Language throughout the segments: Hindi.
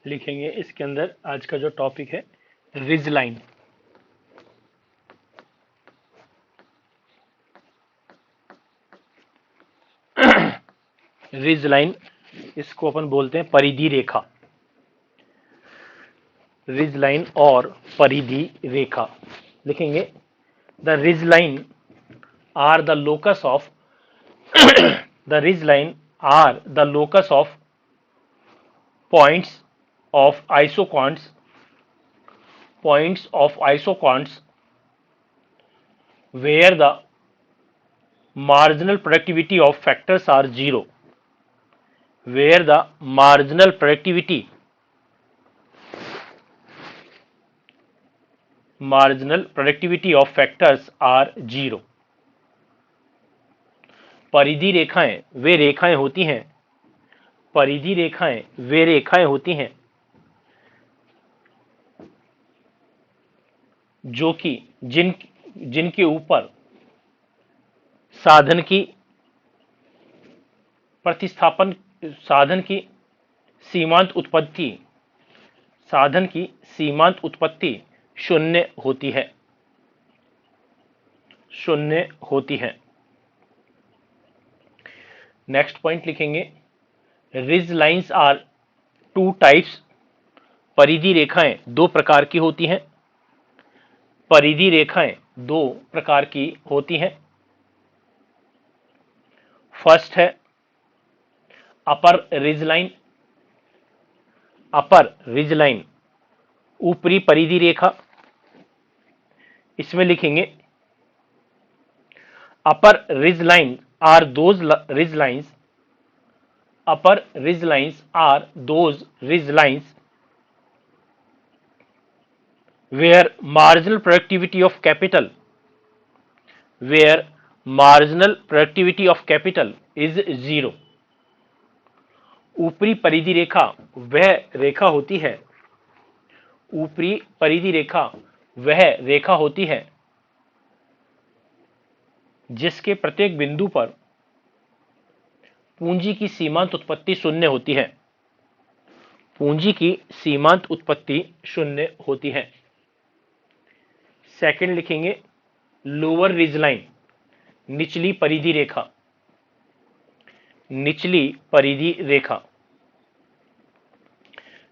लिखेंगे इसके अंदर आज का जो टॉपिक है रिज लाइन। रिज लाइन इसको अपन बोलते हैं परिधि रेखा। रिज लाइन और परिधि रेखा लिखेंगे। The ridge line are the locus of the ridge line are the locus of points of isoquants where the marginal productivity of factors are zero, where the marginal productivity of factors are zero। परिधि रेखाएं वे रेखाएं होती हैं, परिधि रेखाएं वे रेखाएं होती हैं जो कि जिनके ऊपर साधन की प्रतिस्थापन साधन की सीमांत उत्पत्ति शून्य होती है। नेक्स्ट पॉइंट लिखेंगे। Ridge lines are two types. परिधि रेखाएं दो प्रकार की होती हैं। परिधि रेखाएं दो प्रकार की होती हैं। फर्स्ट है upper ridge line. Upper ridge line ऊपरी परिधि रेखा। इसमें लिखेंगे upper ridge line are those ridge lines upper ridge lines are those ridge lines where marginal productivity of capital is zero। ऊपरी परिधि रेखा वह रेखा होती है, ऊपरी परिधि रेखा वह रेखा होती है जिसके प्रत्येक बिंदु पर पूंजी की सीमांत उत्पत्ति शून्य होती है। पूंजी की सीमांत उत्पत्ति शून्य होती है। सेकंड लिखेंगे लोअर रिज लाइन, निचली परिधि रेखा। निचली परिधि रेखा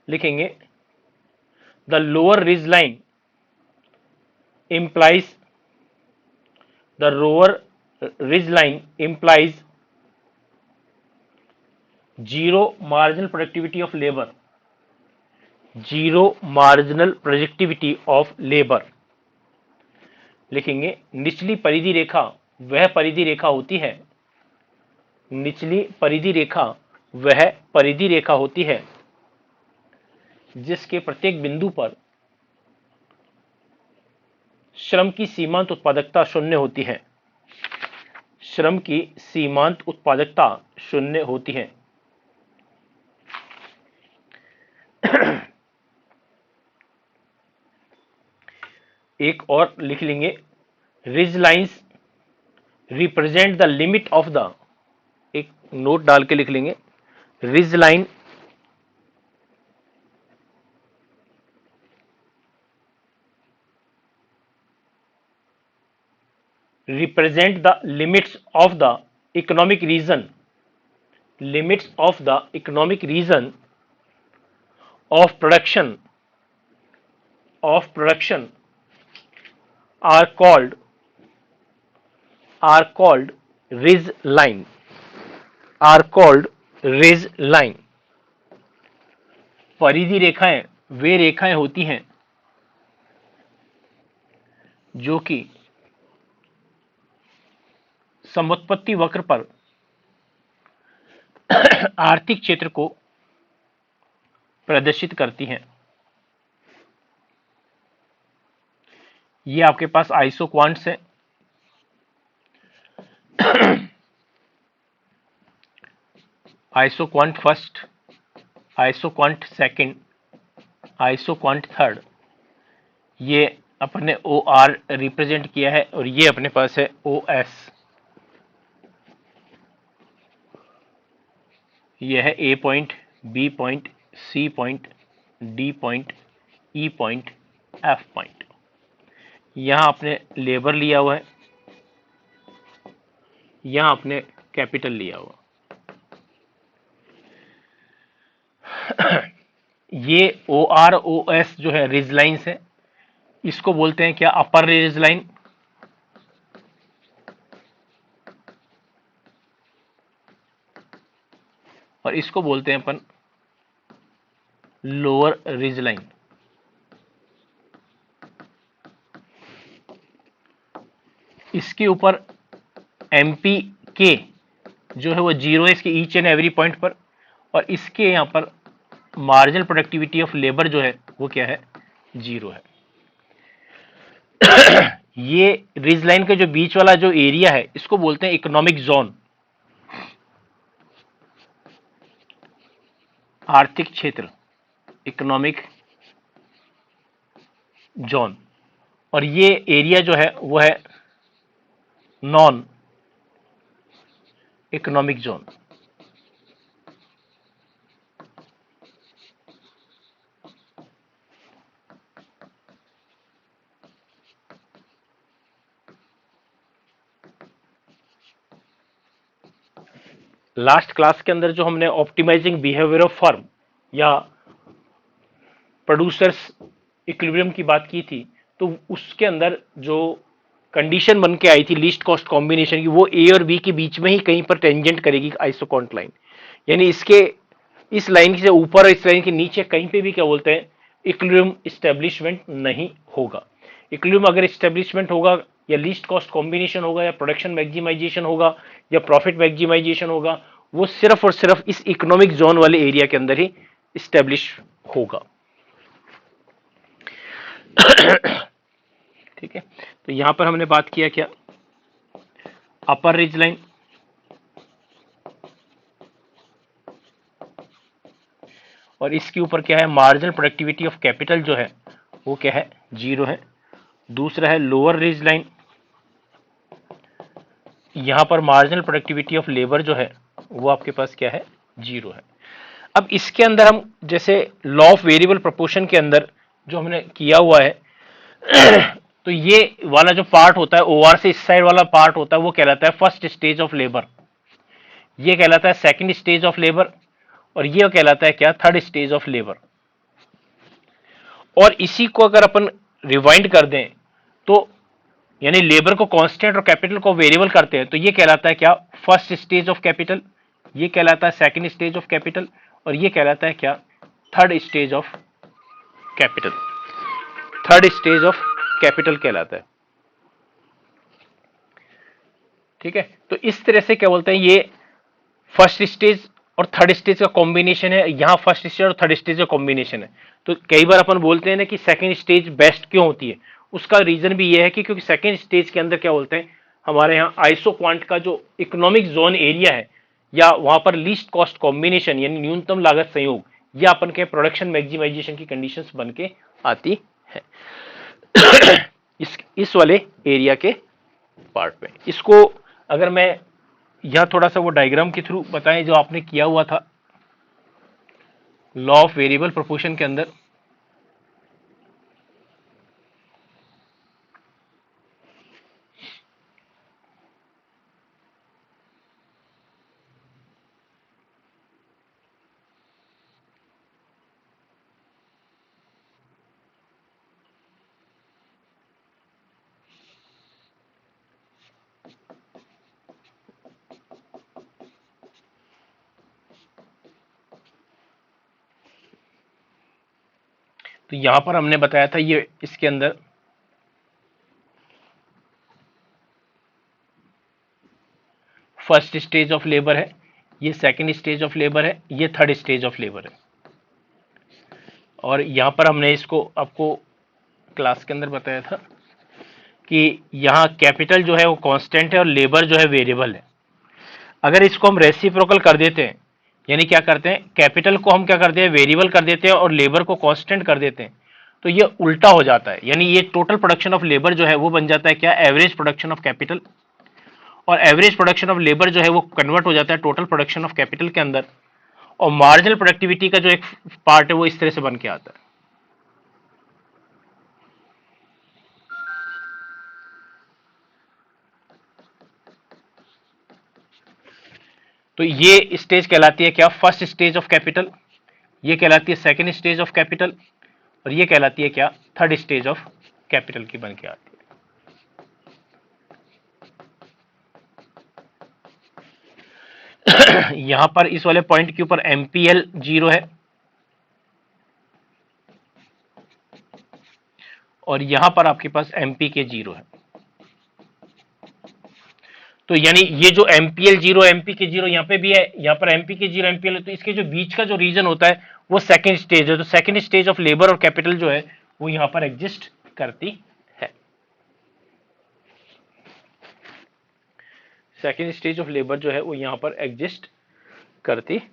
लिखेंगे the lower ridge line implies the lower ridge line implies zero marginal productivity of labor। zero marginal productivity of labor लिखेंगे निचली परिधि रेखा वह परिधि रेखा होती है, निचली परिधि रेखा वह परिधि रेखा होती है जिसके प्रत्येक बिंदु पर श्रम की सीमांत उत्पादकता शून्य होती है। श्रम की सीमांत उत्पादकता शून्य होती है। एक और लिख लेंगे ridge lines represent the limit of the, एक नोट डाल के लिख लेंगे ridge line represent the limits of the economic region of production are called ridge line। परिधि रेखाएं वे रेखाएं होती हैं जो कि समुत्पत्ति वक्र पर आर्थिक क्षेत्र को प्रदर्शित करती हैं। ये आपके पास आइसोक्वांट्स हैं। Isoquant first, isoquant second, isoquant third. ये अपने ओ आर रिप्रेजेंट किया है और ये अपने पास है ओ एस। यह है A point, B point, C point, D point, E point, F point. यहां आपने लेबर लिया हुआ है, यहां आपने कैपिटल लिया हुआ। ये ओ आर ओ एस जो है रिज लाइन्स है, इसको बोलते हैं क्या, अपर रिज लाइन, और इसको बोलते हैं अपन लोअर रिज लाइन। इसके ऊपर एमपी के जो है वो जीरो है इसके ईच एंड एवरी पॉइंट पर, और इसके यहां पर मार्जिनल प्रोडक्टिविटी ऑफ लेबर जो है वो क्या है, जीरो है। ये रिज लाइन के जो बीच वाला जो एरिया है इसको बोलते हैं इकोनॉमिक जोन, आर्थिक क्षेत्र, इकोनॉमिक जोन। और ये एरिया जो है वो है non economic zone. Last class के अंदर जो हमने ऑप्टिमाइजिंग बिहेवियर ऑफ फर्म या प्रोड्यूसर्स इक्विलिब्रियम की बात की थी, तो उसके अंदर जो कंडीशन बन के आई थी लीस्ट कॉस्ट कॉम्बिनेशन की, वो ए और बी के बीच में ही कहीं पर टेंजेंट करेगी आइसोकॉन्ट लाइन, यानी इसके इस लाइन से ऊपर और इस लाइन के नीचे कहीं पे भी क्या बोलते हैं, इक्विलिब्रियम इस्टेब्लिशमेंट नहीं होगा। इक्विलिब्रियम अगर इस्टेब्लिशमेंट होगा या लीस्ट कॉस्ट कॉम्बिनेशन होगा या प्रोडक्शन मैक्सिमाइजेशन होगा या प्रॉफिट मैक्सिमाइजेशन होगा, वो सिर्फ और सिर्फ इस इकोनॉमिक जोन वाले एरिया के अंदर ही इस्टेब्लिश होगा। ठीक है, तो यहां पर हमने बात किया क्या, अपर रिज लाइन, और इसके ऊपर क्या है, मार्जिनल प्रोडक्टिविटी ऑफ कैपिटल जो है वो क्या है, जीरो है। दूसरा है लोअर रिज लाइन, यहां पर मार्जिनल प्रोडक्टिविटी ऑफ लेबर जो है वो आपके पास क्या है, जीरो है। अब इसके अंदर हम जैसे लॉ ऑफ वेरिएबल प्रोपोर्शन के अंदर जो हमने किया हुआ है, तो ये वाला जो पार्ट होता है ओआर से इस साइड वाला पार्ट होता है वो कहलाता है फर्स्ट स्टेज ऑफ लेबर, ये कहलाता है सेकंड स्टेज ऑफ लेबर, और ये कहलाता है क्या, थर्ड स्टेज ऑफ लेबर। और इसी को अगर अपन रिवाइंड कर दें तो यानी लेबर को कांस्टेंट और कैपिटल को वेरिएबल करते हैं, तो ये कहलाता है क्या, फर्स्ट स्टेज ऑफ कैपिटल, ये कहलाता है सेकंड स्टेज ऑफ कैपिटल, और ये कहलाता है क्या, third stage of capital. Third stage of capital कहलाता है। ठीक है, तो इस तरह से क्या बोलते हैं, ये फर्स्ट स्टेज और थर्ड स्टेज का कॉम्बिनेशन है, यहां फर्स्ट स्टेज और थर्ड स्टेज का कॉम्बिनेशन है। तो कई बार अपन बोलते हैं ना कि सेकंड स्टेज बेस्ट क्यों होती है, उसका रीजन भी ये है कि क्योंकि सेकंड स्टेज के अंदर क्या बोलते हैं, हमारे यहाँ आइसो क्वांट का जो इकोनॉमिक जोन एरिया है या वहां पर लीस्ट कॉस्ट कॉम्बिनेशन यानी न्यूनतम लागत संयोग, या अपन के प्रोडक्शन मैक्सिमाइजेशन की कंडीशंस बन के आती है इस वाले एरिया के पार्ट में। इसको अगर मैं यह थोड़ा सा वो डायग्राम के थ्रू बताएं जो आपने किया हुआ था लॉ ऑफ वेरिएबल प्रोपोर्शन के अंदर, तो यहां पर हमने बताया था ये इसके अंदर फर्स्ट स्टेज ऑफ लेबर है, ये सेकंड स्टेज ऑफ लेबर है, ये थर्ड स्टेज ऑफ लेबर है। और यहां पर हमने इसको आपको क्लास के अंदर बताया था कि यहाँ कैपिटल जो है वो कांस्टेंट है और लेबर जो है वेरिएबल है। अगर इसको हम रेसिप्रोकल कर देते हैं, यानी क्या करते हैं, कैपिटल को हम क्या करते हैं, वेरिएबल कर देते हैं और लेबर को कांस्टेंट कर देते हैं, तो ये उल्टा हो जाता है। यानी ये टोटल प्रोडक्शन ऑफ लेबर जो है वो बन जाता है क्या, एवरेज प्रोडक्शन ऑफ कैपिटल, और एवरेज प्रोडक्शन ऑफ लेबर जो है वो कन्वर्ट हो जाता है टोटल प्रोडक्शन ऑफ कैपिटल के अंदर। और मार्जिनल प्रोडक्टिविटी का जो एक पार्ट है वो इस तरह से बन के आता है। तो ये स्टेज कहलाती है क्या? First stage of capital. ये कहलाती है सेकेंड स्टेज ऑफ कैपिटल। और ये कहलाती है क्या? थर्ड स्टेज ऑफ कैपिटल की बन के आती है। यहां पर इस वाले पॉइंट के ऊपर एमपीएल 0 है और यहां पर आपके पास एमपी के 0 है। तो यानी ये जो एमपीएल 0 एमपी के 0 यहाँ पे भी है, यहाँ पर एमपी के 0 एमपीएल है, तो इसके जो बीच का जो रीजन होता है वो सेकंड स्टेज है। तो सेकंड स्टेज ऑफ लेबर और कैपिटल जो है वो यहाँ पर एग्जिस्ट करती है। सेकंड स्टेज ऑफ लेबर जो है वो यहाँ पर एग्जिस्ट करती है।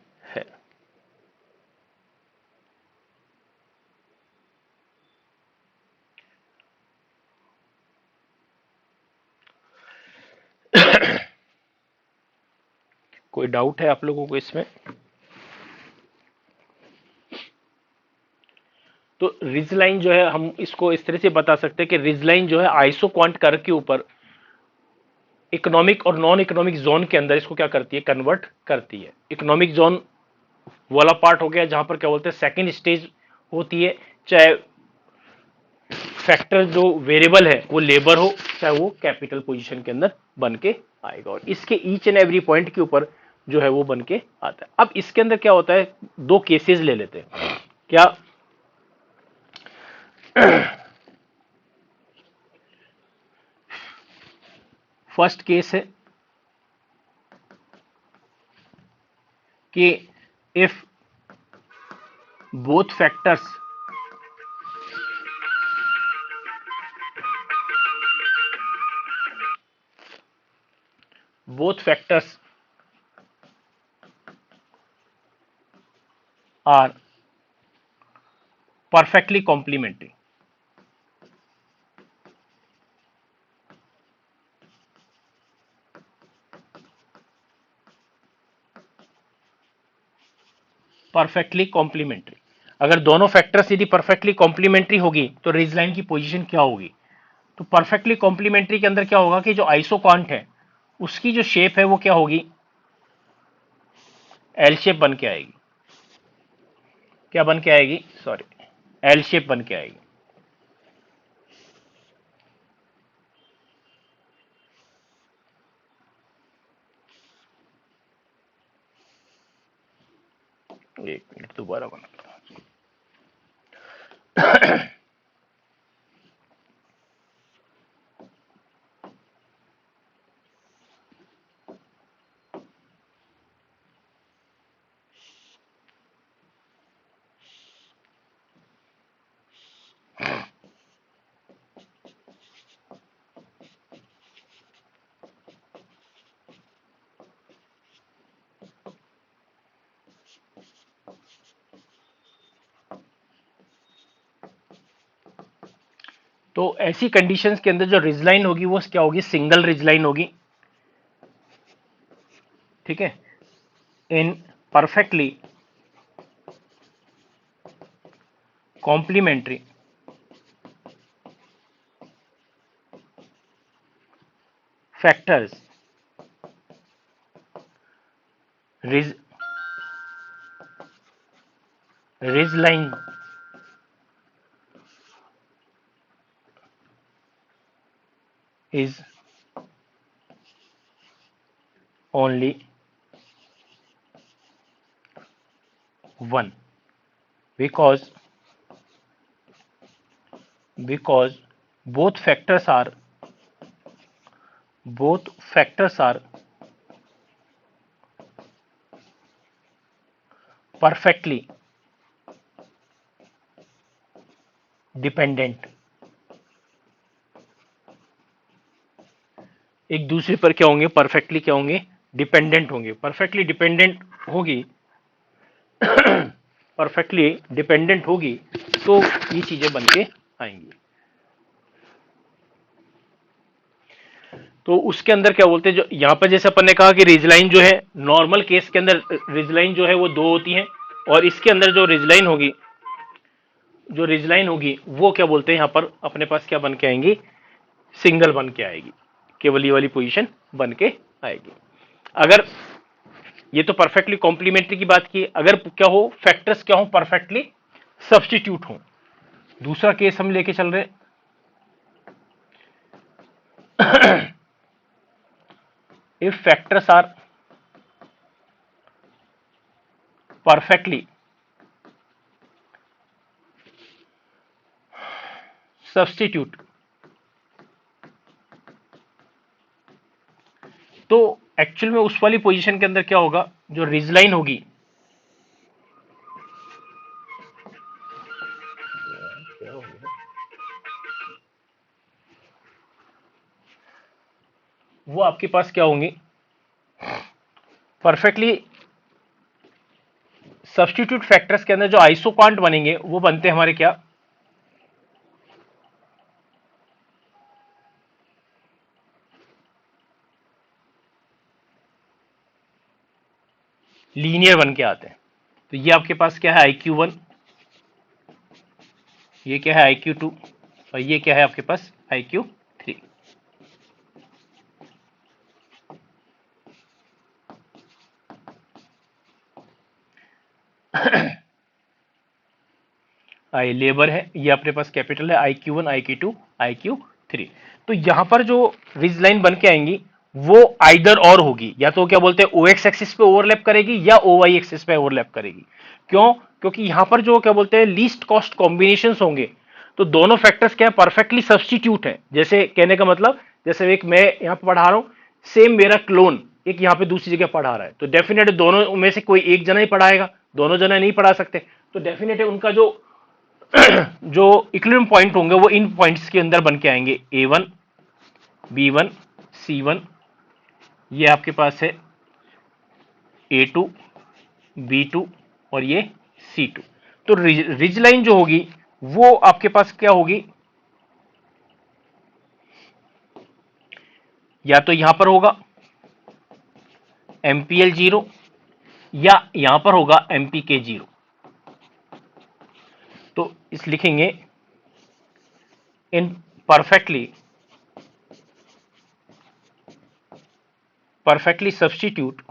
कोई डाउट है आप लोगों को इसमें? तो रिज लाइन जो है हम इसको इस तरह से बता सकते हैं कि रिज लाइन जो है आइसोक्वांट कर्व के ऊपर इकोनॉमिक और नॉन इकोनॉमिक जोन के अंदर इसको क्या करती है? कन्वर्ट करती है। इकोनॉमिक जोन वाला पार्ट हो गया जहां पर क्या बोलते हैं सेकंड स्टेज होती है, चाहे फैक्टर जो वेरिएबल है वो लेबर हो चाहे वो कैपिटल पोजीशन के अंदर बन के आएगा। और इसके ईच एंड एवरी पॉइंट के ऊपर जो है वो बन के आता है। अब इसके अंदर क्या होता है, दो केसेस ले लेते हैं। क्या फर्स्ट केस है कि if both factors both factors are perfectly complementary. Perfectly complementary. अगर दोनों फैक्टर्स यदि परफेक्टली कॉम्प्लीमेंट्री होगी तो रिज लाइन की पोजीशन क्या होगी? तो परफेक्टली कॉम्प्लीमेंट्री के अंदर क्या होगा कि जो आइसोक्वांट है उसकी जो शेप है वो क्या होगी? एल शेप बन के आएगी। क्या बन के आएगी? सॉरी, एल शेप बन के आएगी। एक मिनट दोबारा बना। तो ऐसी कंडीशंस के अंदर जो रिज लाइन होगी वो क्या होगी? सिंगल रिज लाइन होगी। ठीक है, in perfectly complementary factors ridge line is only one because both factors are perfectly dependent, एक दूसरे पर क्या होंगे? परफेक्टली क्या होंगे? डिपेंडेंट होंगे। परफेक्टली डिपेंडेंट होगी परफेक्टली डिपेंडेंट होगी तो ये चीजें बन के आएंगी। तो उसके अंदर क्या बोलते हैं, जो यहाँ पर जैसे अपन ने कहा कि रिजलाइन जो है नॉर्मल केस के अंदर रिजलाइन जो है वो दो होती है, और इसके अंदर जो रिजलाइन होगी वो क्या बोलते हैं यहाँ पर अपने पास क्या बन के आएंगी, सिंगल बन के आएगी, केवल ये वाली पोजीशन बन के आएगी। अगर ये तो परफेक्टली कॉम्प्लीमेंट्री की बात की, अगर क्या हो फैक्टर्स क्या हो परफेक्टली सब्स्टिट्यूट हो। दूसरा केस हम लेके चल रहे हैं if factors are perfectly substitute, तो एक्चुअल में उस वाली पोजीशन के अंदर क्या होगा, जो रिजलाइन होगी वो आपके पास क्या होंगी, परफेक्टली सब्स्टिट्यूट फैक्टर्स के अंदर जो आइसोक्वांट बनेंगे वो बनते हैं हमारे क्या, लीनियर बन के आते हैं। तो ये आपके पास क्या है IQ1, ये क्या है IQ2, और ये क्या है आपके पास IQ3। आई लेबर है, ये अपने पास कैपिटल है IQ1 IQ2 IQ3। तो यहां पर जो रिज लाइन बन के आएंगी वो आइदर और होगी, या तो क्या बोलते हैं OX एक्सिस पे ओवरलैप करेगी या OY एक्सिस पे ओवरलैप करेगी। क्यों, क्योंकि यहां पर जो क्या बोलते हैं लीस्ट कॉस्ट कॉम्बिनेशंस होंगे, तो दोनों फैक्टर्स क्या है परफेक्टली सब्स्टिट्यूट है। जैसे कहने का मतलब, जैसे एक मैं यहां पर पढ़ा रहा हूं, सेम मेरा क्लोन एक यहां पे दूसरी जगह पढ़ा रहा है, तो डेफिनेटली दोनों में से कोई एक जना ही पढ़ाएगा, दोनों जना नहीं पढ़ा सकते, तो डेफिनेटली उनका जो जो इक्विलिब्रियम पॉइंट होंगे वो इन पॉइंट्स के अंदर बन के आएंगे, A1 B1 C1, ये आपके पास है A2 B2 और ये C2। तो रिज लाइन जो होगी वो आपके पास क्या होगी, या तो यहां पर होगा MPL 0 या यहां पर होगा MPK 0। तो इस लिखेंगे इन perfectly substitute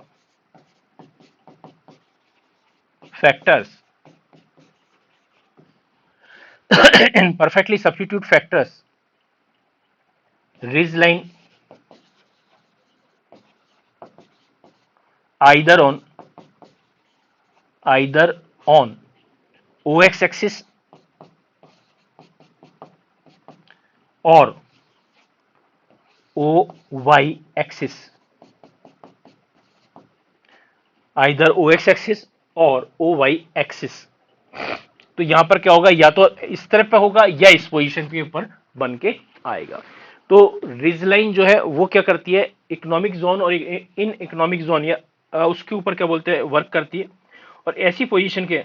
factors in perfectly substitute factors ridge line either on OX axis or OY axis, either OX axis और OY axis। तो यहां पर क्या होगा, या तो इस तरफ पे होगा या इस पोजीशन के ऊपर बन के आएगा। तो रिज लाइन जो है वो क्या करती है, इकोनॉमिक जोन और इन इकोनॉमिक जोन या उसके ऊपर क्या बोलते हैं वर्क करती है, और ऐसी पोजीशन के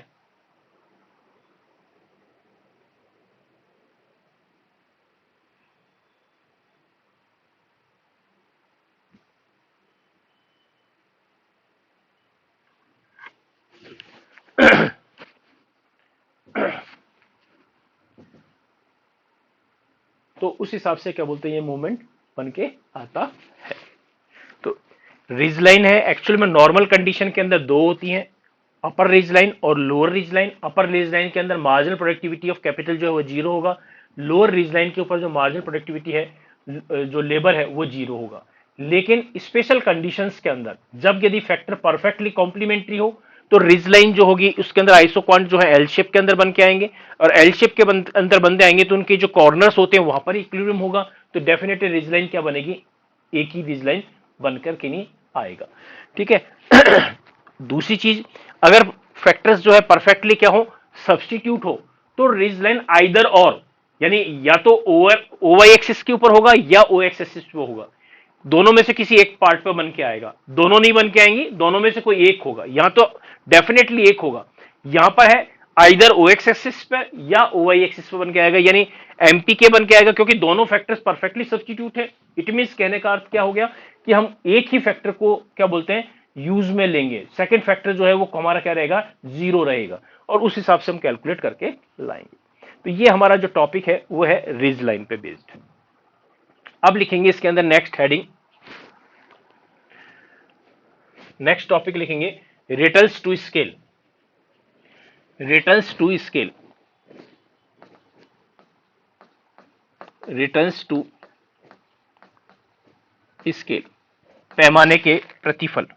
तो उस हिसाब से क्या बोलते हैं ये मूवमेंट बन के आता है। तो रिज लाइन है एक्चुअल में नॉर्मल कंडीशन के अंदर दो होती हैं, अपर रिज लाइन और lower ridge line. Upper ridge line के अंदर मार्जिनल प्रोडक्टिविटी ऑफ कैपिटल जो है वो जीरो होगा, लोअर रिज लाइन के ऊपर जो मार्जिनल प्रोडक्टिविटी है जो लेबर है वो जीरो होगा। लेकिन स्पेशल कंडीशंस के अंदर जब यदि फैक्टर परफेक्टली कॉम्प्लीमेंट्री हो तो रिज लाइन जो होगी उसके अंदर आइसोक्वांट जो है एल शेप के अंदर बन के आएंगे, और एल शेप के अंदर बनते आएंगे तो उनके जो कॉर्नर्स होते हैं वहां पर इक्विलिब्रियम होगा, तो डेफिनेटली रिज लाइन क्या बनेगी, एक ही रिज लाइन बनकर के नहीं आएगा। ठीक है। दूसरी चीज, अगर फैक्टर्स जो है परफेक्टली क्या हो सब्स्टिट्यूट हो तो रिज लाइन आइदर और, यानी या तो ओवाई एक्सिस के ऊपर होगा या ओ एक्स एक्सिस पे होगा, दोनों में से किसी एक पार्ट पे बन के आएगा। दोनों नहीं बन के आएंगी, दोनों में से कोई एक होगा, यहां तो डेफिनेटली एक होगा। यहां पर है आइदर ओ एक्स एक्सिस पर या ओ वाई एक्सिस पर बन के आएगा, यानी एमपीके बन के आएगा, क्योंकि दोनों फैक्टर्स परफेक्टली सब्स्टिट्यूट है। इट मींस कहने का अर्थ क्या हो गया कि हम एक ही फैक्टर को क्या बोलते हैं यूज में लेंगे, सेकंड फैक्टर जो है वो हमारा क्या रहेगा, जीरो रहेगा, और उस हिसाब से हम कैलकुलेट करके लाएंगे। तो ये हमारा जो टॉपिक है वो है रिज लाइन पे बेस्ड। अब लिखेंगे इसके अंदर नेक्स्ट हेडिंग, नेक्स्ट टॉपिक लिखेंगे returns to scale. Returns to scale, returns to scale, पैमाने के प्रतिफल,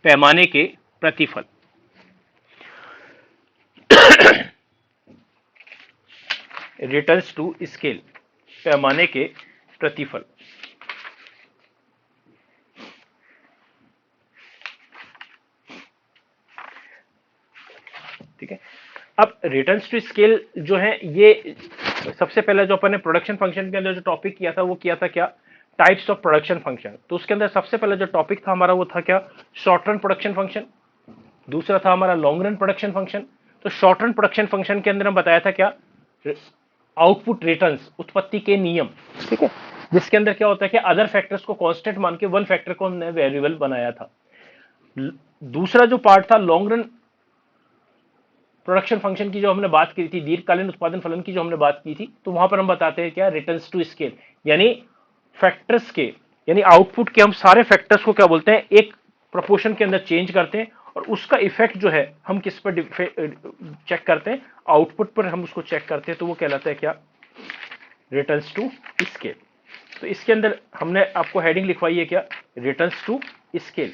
पैमाने के प्रतिफल। रिटर्न्स टू स्केल, पैमाने के प्रतिफल। ठीक है, अब रिटर्न्स टू स्केल जो है ये सबसे पहले जो अपन ने प्रोडक्शन फंक्शन के अंदर जो टॉपिक किया था वो किया था क्या, टाइप्स ऑफ प्रोडक्शन फंक्शन। तो उसके अंदर सबसे पहले जो टॉपिक था हमारा वो था क्या, शॉर्ट रन प्रोडक्शन फंक्शन, दूसरा था हमारा लॉन्ग रन प्रोडक्शन फंक्शन। तो शॉर्ट रन प्रोडक्शन फंक्शन के अंदर हम बताया था क्या, आउटपुट रिटर्न्स, उत्पत्ति के नियम, ठीक है, जिसके अंदर क्या होता है कि अदर फैक्टर्स को कांस्टेंट मान के वन फैक्टर को हमने वेरिएबल बनाया था। दूसरा जो पार्ट था लॉन्ग रन प्रोडक्शन फंक्शन की जो हमने बात की थी, दीर्घकालीन उत्पादन फलन की जो हमने बात की थी, तो वहां पर हम बताते हैं क्या, रिटर्न्स टू स्केल, यानी फैक्टर्स के, यानी आउटपुट के हम सारे फैक्टर्स को क्या बोलते हैं एक प्रोपोर्शन के अंदर चेंज करते हैं, और उसका इफेक्ट जो है हम किस पर चेक करते हैं, आउटपुट पर हम उसको चेक करते हैं, तो वो कहलाता है क्या, रिटर्न्स टू स्केल। तो इसके अंदर हमने आपको हेडिंग लिखवाई है क्या, रिटर्न्स टू स्केल।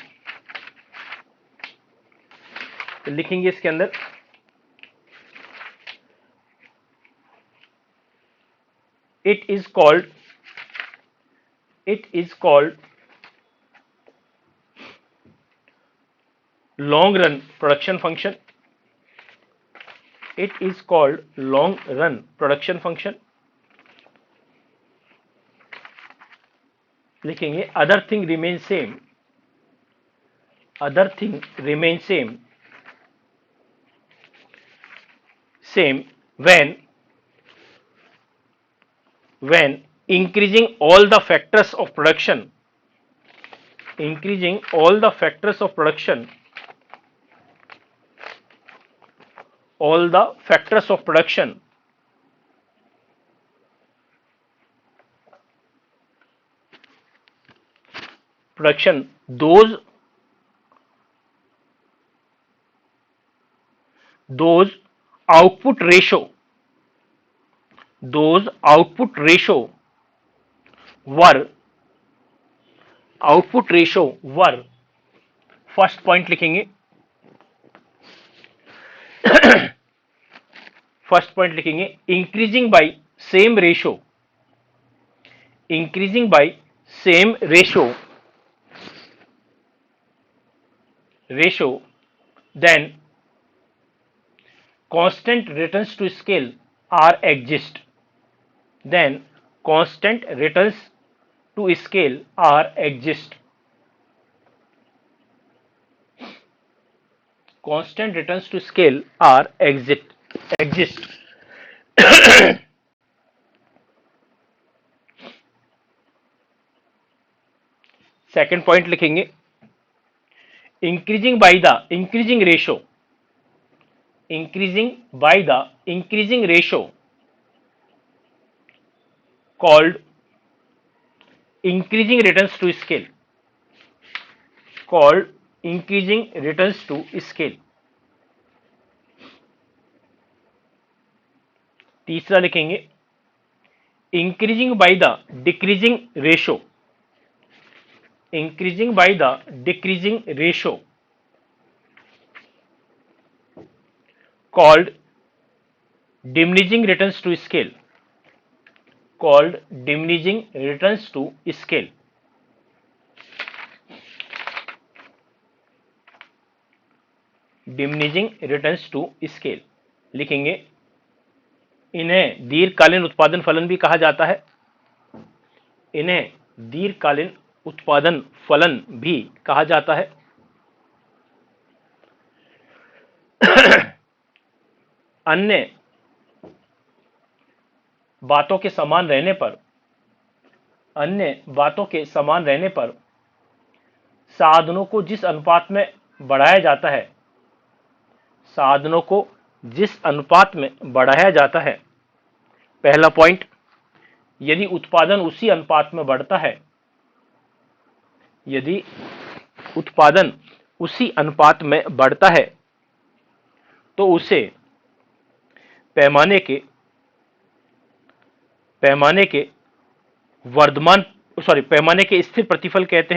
तो लिखेंगे इसके अंदर it is called long run production function, it is called long run production function। लिखेंगे other thing remains same, other thing remains same when increasing all the factors of production, increasing all the factors of production, all the factors of production those output ratio, those output ratio were first point लिखेंगे, फर्स्ट पॉइंट लिखेंगे increasing by same ratio, increasing by same ratio then constant returns to scale are exist, then constant returns to scale are exist, constant returns to scale are exist। Second point लिखेंगे increasing by the increasing ratio, increasing by the increasing ratio called increasing returns to scale, called increasing returns to scale। तीसरा लिखेंगे increasing by the decreasing ratio, increasing by the decreasing ratio called diminishing returns to scale, called diminishing returns to scale। Diminishing returns to scale लिखेंगे, इन्हें दीर्घकालीन उत्पादन फलन भी कहा जाता है, इन्हें दीर्घकालीन उत्पादन फलन भी कहा जाता है। अन्य बातों के समान रहने पर साधनों को जिस अनुपात में बढ़ाया जाता है पहला पॉइंट, यदि उत्पादन उसी अनुपात में बढ़ता है तो उसे पैमाने के स्थिर प्रतिफल कहते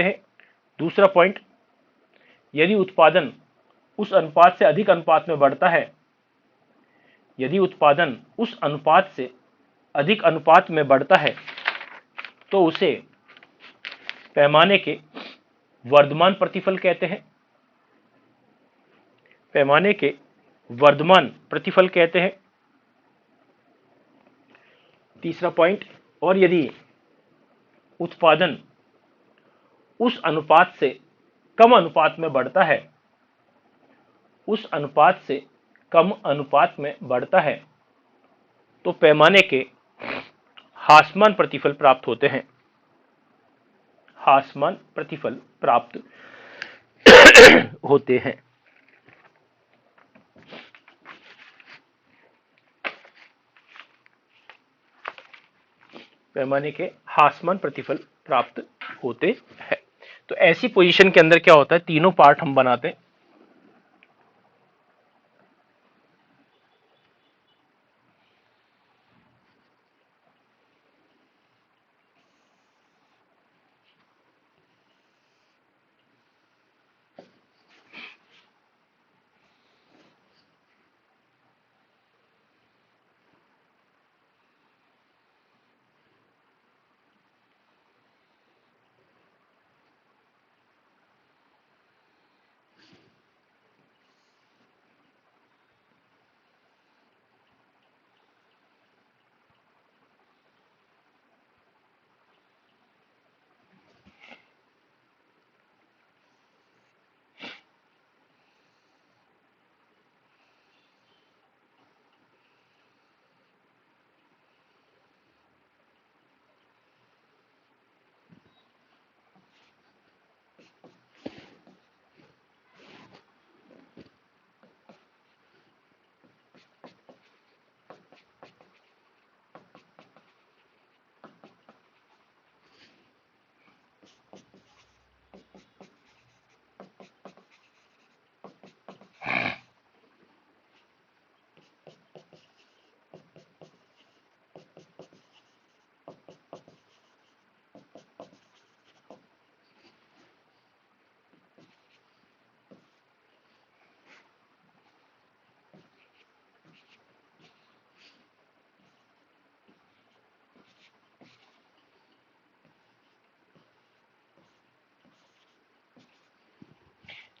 हैं। दूसरा पॉइंट, यदि उत्पादन उस अनुपात से अधिक अनुपात में बढ़ता है तो उसे पैमाने के वर्धमान प्रतिफल कहते हैं। तीसरा पॉइंट, और यदि उत्पादन उस अनुपात से कम अनुपात में बढ़ता है तो पैमाने के ह्रासमान प्रतिफल प्राप्त होते हैं। तो ऐसी पोजीशन के अंदर क्या होता है, तीनों पार्ट हम बनाते हैं।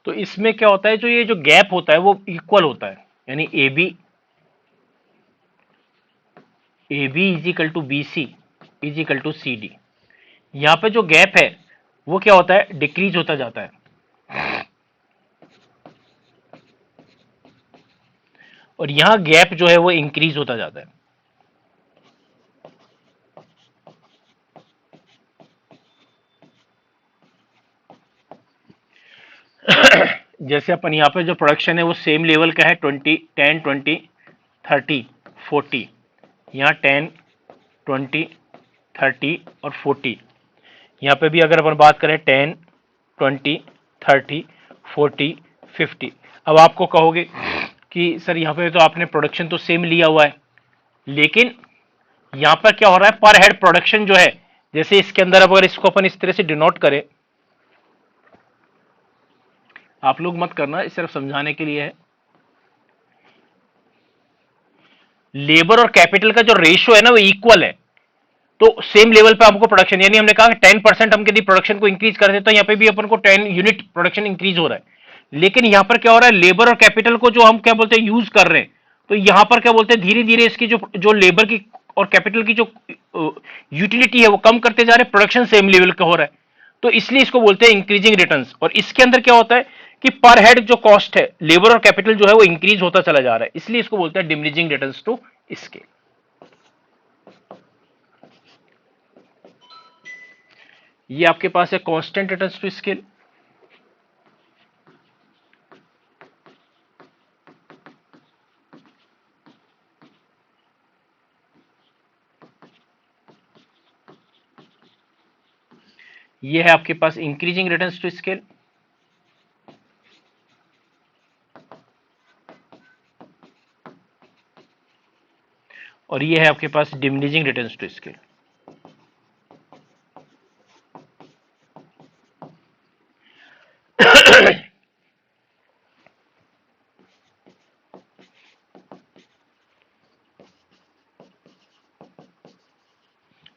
तो इसमें क्या होता है, ये जो गैप होता है वो इक्वल होता है, यानी AB is equal to BC is equal to CD। यहां पे जो गैप है वो क्या होता है, डिक्रीज होता जाता है, और यहां गैप जो है वो इंक्रीज होता जाता है। जैसे अपन यहाँ पे जो प्रोडक्शन है वो सेम लेवल का है, 20, 10, 20, 30, 40। यहाँ 10, 20, 30 और 40। यहाँ पे भी अगर अपन बात करें 10, 20, 30, 40, 50। अब आपको कहोगे कि सर यहाँ पे तो आपने प्रोडक्शन तो सेम लिया हुआ है, लेकिन यहाँ पर क्या हो रहा है, पर हेड प्रोडक्शन जो है, जैसे इसके अंदर अब अगर इसको अपन इस तरह से डिनोट करें, आप लोग मत करना, इस सिर्फ समझाने के लिए है। लेबर और कैपिटल का जो रेशियो है ना वो इक्वल है, तो सेम लेवल पे आपको प्रोडक्शन, यानी हमने कहा 10% हम यदि प्रोडक्शन को इंक्रीज करते तो यहाँ पे भी अपन को 10 यूनिट प्रोडक्शन इंक्रीज हो रहा है। लेकिन यहाँ पर क्या हो रहा है, लेबर और कैपिटल को जो हम क्या बोलते हैं यूज कर रहे हैं, तो यहाँ पर क्या बोलते हैं, धीरे धीरे इसकी जो लेबर की और कैपिटल की जो यूटिलिटी है वो कम करते जा रहे हैं, प्रोडक्शन सेम लेवल का हो रहा है, तो इसलिए इसको बोलते हैं इंक्रीजिंग रिटर्न्स। और इसके अंदर क्या होता है कि पर हेड जो कॉस्ट है लेबर और कैपिटल जो है वो इंक्रीज होता चला जा रहा है, इसलिए इसको बोलते हैं डिमिनिशिंग रिटर्न्स टू स्केल। ये आपके पास है कांस्टेंट रिटर्न्स टू स्केल। ये है आपके पास इंक्रीजिंग रिटर्न्स टू स्केल। और ये है आपके पास डिमिनिशिंग रिटर्न्स टू स्केल।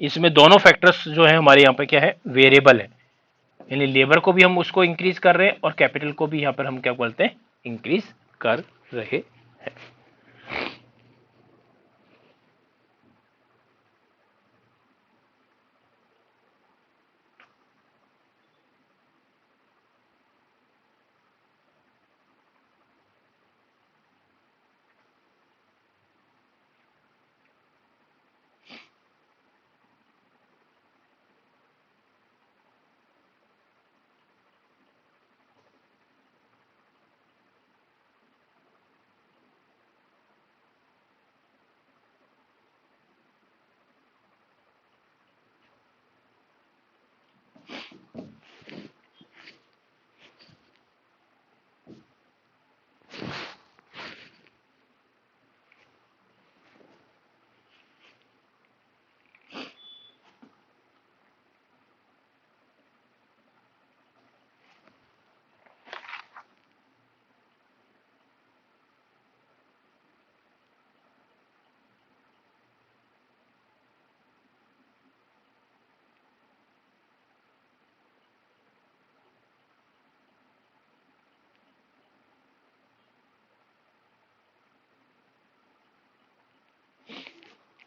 इसमें दोनों फैक्टर्स जो है हमारे यहाँ पे क्या है, वेरिएबल है, यानी लेबर को भी हम उसको इंक्रीज कर रहे हैं और कैपिटल को भी यहाँ पर हम क्या बोलते हैं, इंक्रीज कर रहे हैं।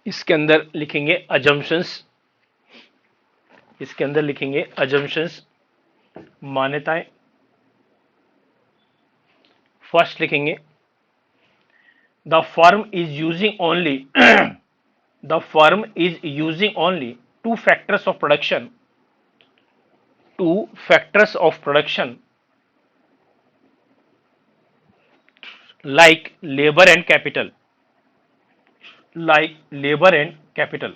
इसके अंदर लिखेंगे अजम्पशंस, इसके अंदर लिखेंगे अजम्पशंस, मान्यताएं। फर्स्ट लिखेंगे the firm is using only the firm is using only two factors of production, two factors of production like labor and capital, like labor and capital।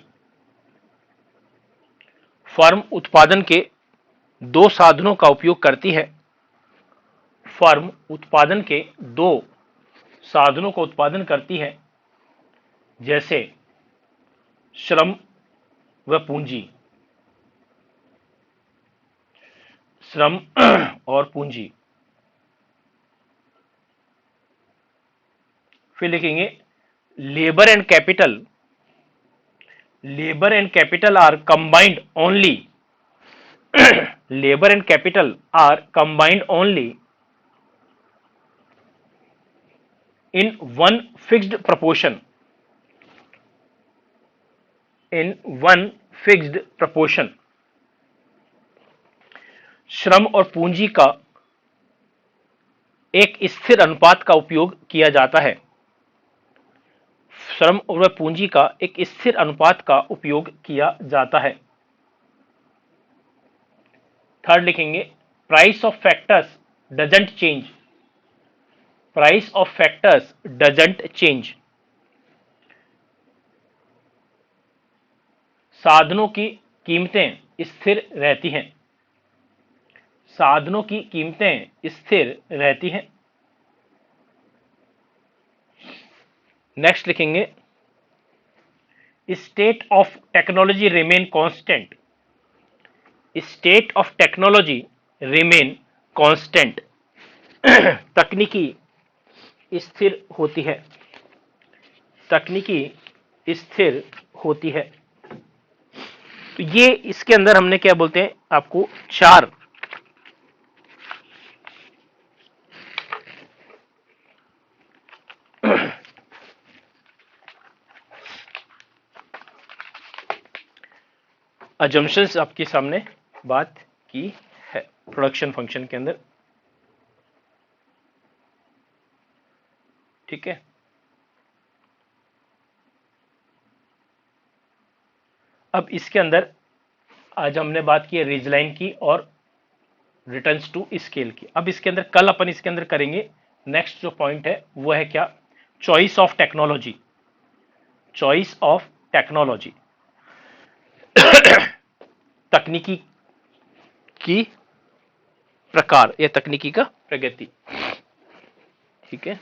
Firm उत्पादन के दो साधनों का उपयोग करती है, फर्म उत्पादन के दो साधनों का उत्पादन करती है, जैसे श्रम व पूंजी, श्रम और पूंजी। फिर लिखेंगे labour and capital, labour and capital R combined only, labour and capital R combined only in one fixed proportion, in one fixed proportion। श्रम और पूंजी का एक स्थिर अनुपात का उपयोग किया जाता है, श्रम और पूंजी का एक स्थिर अनुपात का उपयोग किया जाता है। थर्ड लिखेंगे price of factors doesn't change, price of factors doesn't change. साधनों की कीमतें स्थिर रहती हैं, साधनों की कीमतें स्थिर रहती हैं। नेक्स्ट लिखेंगे state of technology remain constant, state of technology remain constant. तकनीकी स्थिर होती है, तकनीकी स्थिर होती है। तो ये इसके अंदर हमने क्या बोलते हैं, आपको चार अजम्पशंस आपके सामने बात की है प्रोडक्शन फंक्शन के अंदर। ठीक है, अब इसके अंदर आज हमने बात की है रिजलाइन की और रिटर्न्स टू स्केल की। अब इसके अंदर कल अपन इसके अंदर करेंगे नेक्स्ट जो पॉइंट है वो है क्या, choice of technology. Choice of technology तकनीकी की प्रकार या तकनीकी का प्रगति। ठीक है,